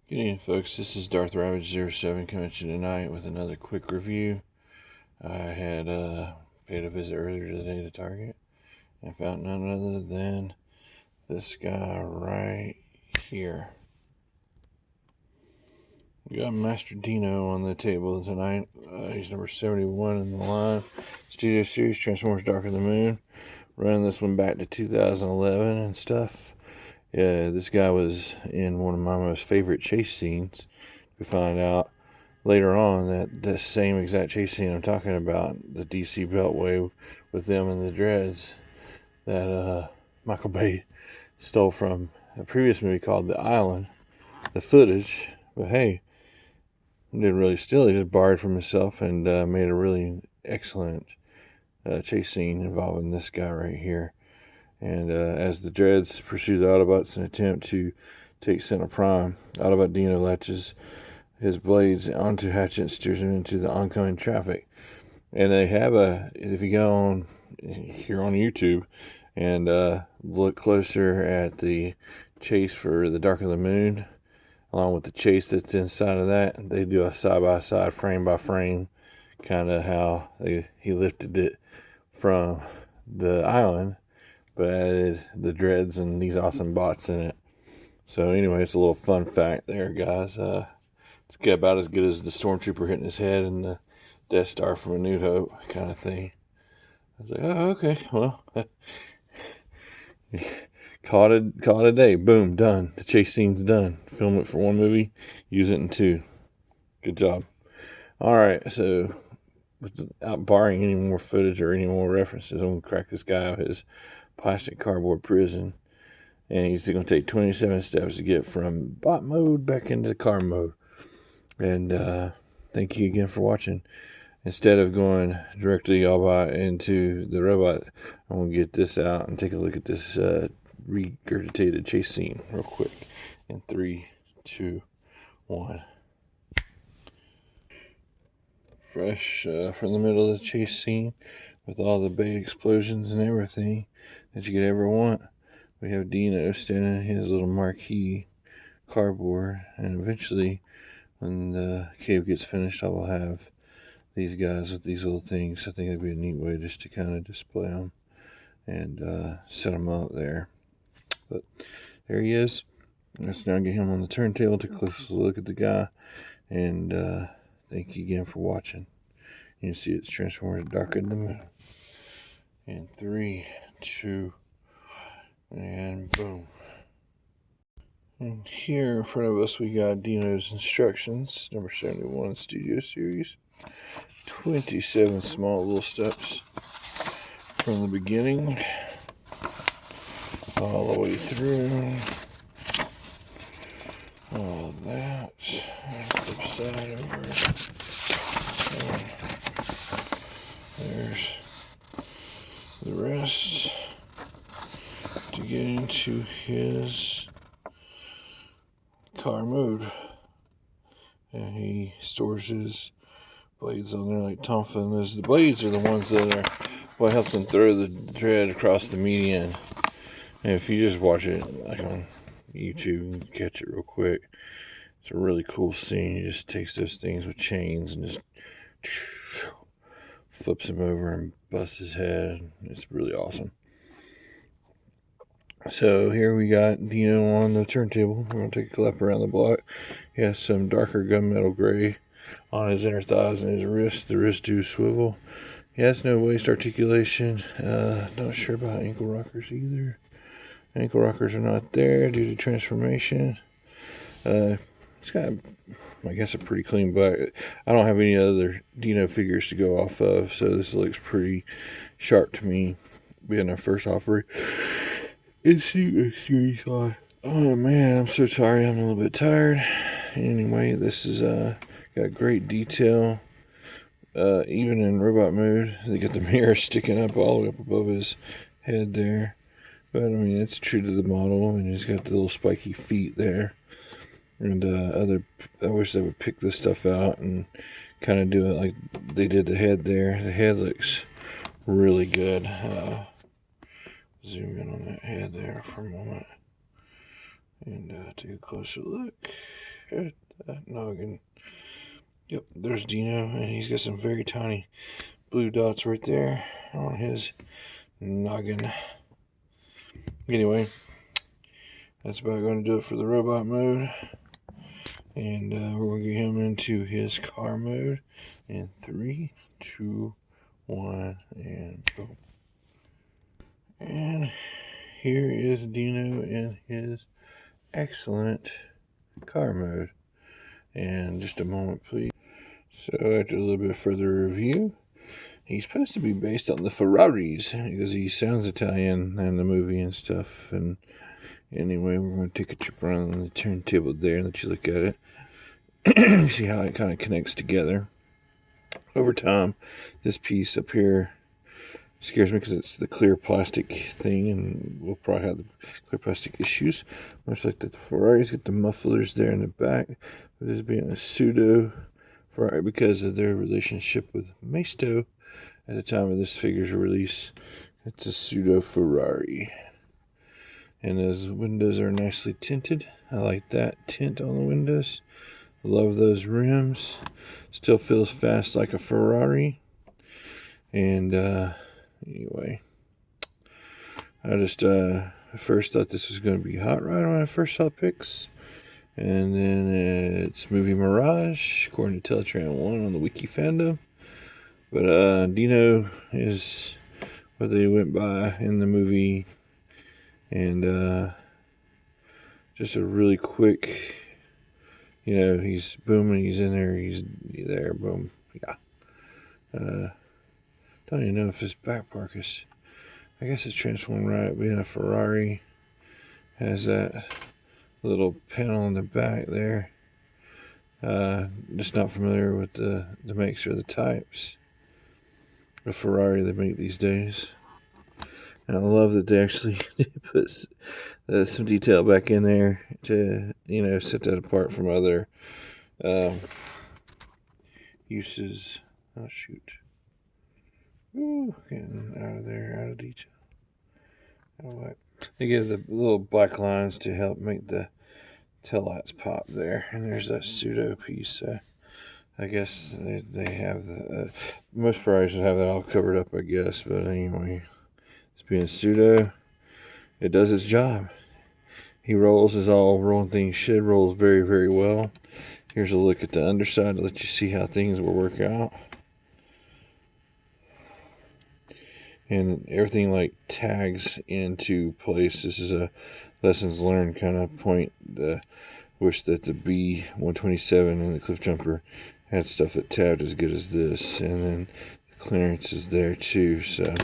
Good evening, folks. This is Darth Ravage07 coming to you tonight with another quick review. I had paid a visit earlier today to Target and found none other than this guy right here. We got Master Dino on the table tonight. He's number 71 in the line. Studio Series Transformers Dark of the Moon. Running this one back to 2011 and stuff. Yeah, this guy was in one of my most favorite chase scenes. We find out later on that the same exact chase scene I'm talking about, the DC Beltway with them and the Dreads, that Michael Bay stole from a previous movie called The Island, the footage. But hey, he didn't really steal it, he just borrowed from himself and made a really excellent chase scene involving this guy right here. And as the Dreads pursue the Autobots in an attempt to take Center Prime, Autobot Dino latches his blades onto Hatchet and steers him into the oncoming traffic. And they have if you go on here on YouTube and look closer at the chase for the Dark of the Moon, along with the chase that's inside of that, they do a side-by-side, frame-by-frame, kind of how he lifted it from the island, but added the Dreads and these awesome bots in it. So anyway, it's a little fun fact there, guys. It's about as good as the Stormtrooper hitting his head in the Death Star from A New Hope kind of thing. I was like, oh, okay, well, call it a day. Boom, done. The chase scene's done. Film it for one movie, use it in two. Good job. All right, so without barring any more footage or any more references, I'm going to crack this guy out of his plastic cardboard prison, and he's going to take 27 steps to get from bot mode back into car mode. And thank you again for watching. Instead of going directly Autobot into the robot, I'm going to get this out and take a look at this regurgitated chase scene real quick in 3, 2, 1. Fresh from the middle of the chase scene with all the big explosions and everything that you could ever want. We have Dino standing in his little marquee cardboard, and eventually when the cave gets finished, I will have these guys with these little things. I think it'd be a neat way just to kind of display them and set them up there. But there he is. Let's now get him on the turntable to close look at the guy, and thank you again for watching. You can see it's Transformers Dark of the Moon. In 3, 2, and boom. And here in front of us we got Dino's instructions, number 71 Studio Series. 27 small little steps from the beginning all the way through. All of that. Flip side over. There's the rest to get into his car mode. And he stores his blades on there like Tonfa, and the blades are the ones that are what helps him throw the Dread across the median. And if you just watch it like on YouTube and catch it real quick, it's a really cool scene. He just takes those things with chains and just flips him over and busts his head. It's really awesome. So here we got Dino on the turntable. We're going to take a lap around the block. He has some darker gunmetal gray on his inner thighs and his wrists. The wrists do swivel. He has no waist articulation. Not sure about ankle rockers either. Ankle rockers are not there due to transformation. It's got, I guess, a pretty clean back. I don't have any other Dino figures to go off of, so this looks pretty sharp to me, being our first offering. It's Series 5. Oh man, I'm so sorry. I'm a little bit tired. Anyway, this is got great detail. Even in robot mode, they got the mirror sticking up all the way up above his head there. But I mean, it's true to the model, and he's got the little spiky feet there. And I wish they would pick this stuff out and kind of do it like they did the head there. The head looks really good. Zoom in on that head there for a moment and take a closer look. at that noggin. Yep, there's Dino, and he's got some very tiny blue dots right there on his noggin. Anyway, that's about going to do it for the robot mode. And we're going to get him into his car mode. In 3, 2, 1, and boom. And here is Dino in his excellent car mode. And just a moment, please. So after a little bit further review, he's supposed to be based on the Ferraris because he sounds Italian in the movie and stuff. And anyway, we're going to take a trip around the turntable there and let you look at it. See how it kind of connects together. Over time, this piece up here scares me because it's the clear plastic thing, and we'll probably have the clear plastic issues. Much like that, the Ferraris get the mufflers there in the back. This being a pseudo Ferrari because of their relationship with Maisto at the time of this figure's release. It's a pseudo Ferrari. And those windows are nicely tinted. I like that tint on the windows. Love those rims. Still feels fast like a Ferrari. And anyway, I just first thought this was going to be Hot Rod when I first saw pics. And then it's Movie Mirage, according to Teletran 1 on the Wiki fandom. But Dino is what they went by in the movie. And just a really quick, he's booming, he's in there, he's there, boom, yeah. Don't even know if this back park is, I guess it's transformed right, being a Ferrari. Has that little panel in the back there. Just not familiar with the makes or the types of Ferrari they make these days. And I love that they actually put some detail back in there to, set that apart from other uses. Oh, shoot. Ooh, getting out of there, out of detail. They give the little black lines to help make the tail lights pop there. And there's that pseudo piece. I guess they have the... most Ferraris would have that all covered up, I guess. But anyway... being pseudo, it does its job. He rolls as all rolling things should. Rolls very, very well. Here's a look at the underside to let you see how things will work out. And everything like tags into place. This is a lessons learned kind of point. Wish that the B127 and the Cliff Jumper had stuff that tabbed as good as this. And then the clearance is there too. So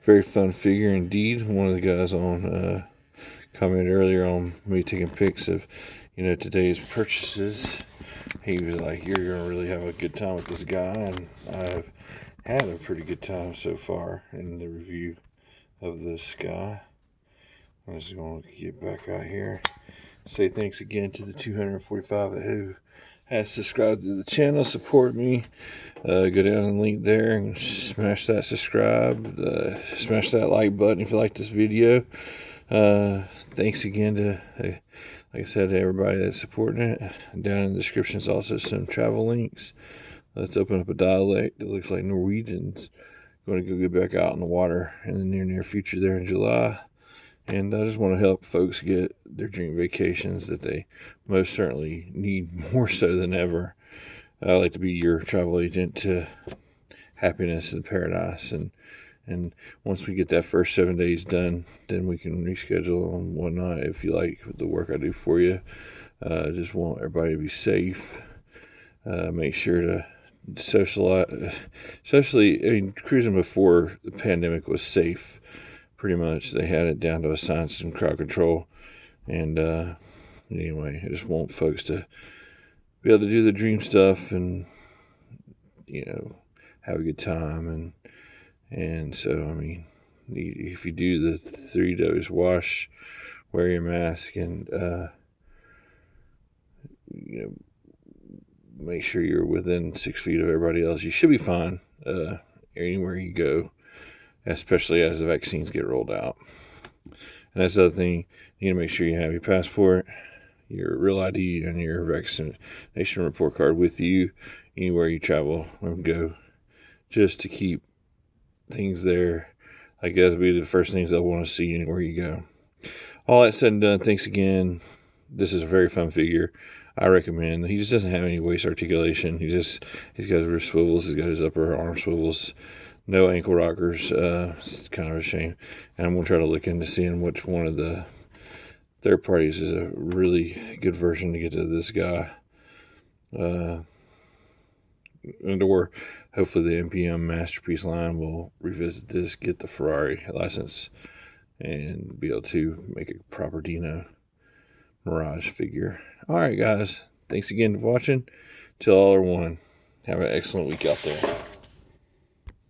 very fun figure indeed. One of the guys on commented earlier on me taking pics of today's purchases. He was like, "You're gonna really have a good time with this guy," and I've had a pretty good time so far in the review of this guy. I'm just gonna get back out here. Say thanks again to the 245 who has subscribed to the channel. Support me. Go down and link there and smash that subscribe. Smash that like button if you like this video. Thanks again to, like I said, to everybody that's supporting it. Down in the description is also some travel links. Let's open up a dialect that looks like Norwegians. Going to go get back out in the water in the near future there in July. And I just want to help folks get their dream vacations that they most certainly need more so than ever. I like to be your travel agent to happiness and paradise. And once we get that first 7 days done, then we can reschedule and whatnot if you like the work I do for you. I just want everybody to be safe. Make sure to socially, cruising before the pandemic was safe. Pretty much, they had it down to a science and crowd control. And anyway, I just want folks to be able to do the dream stuff and have a good time. And so, I mean, if you do the 3 dose wash, wear your mask, and make sure you're within 6 feet of everybody else, you should be fine anywhere you go, especially as the vaccines get rolled out. And that's the other thing, you need to make sure you have your passport, your real ID and your vaccination report card with you anywhere you travel and go, just to keep things there. I guess it'll be the first things they'll want to see anywhere you go. All that said and done, thanks again. This is a very fun figure. I recommend. He just doesn't have any waist articulation. He's got his wrist swivels. He's got his upper arm swivels. No ankle rockers. It's kind of a shame. And I'm going to try to look into seeing which one of the third parties is a really good version to get to this guy. Or hopefully the MPM Masterpiece line will revisit this, get the Ferrari license, and be able to make a proper Dino Mirage figure. Alright guys, thanks again for watching. Till all are one. Have an excellent week out there.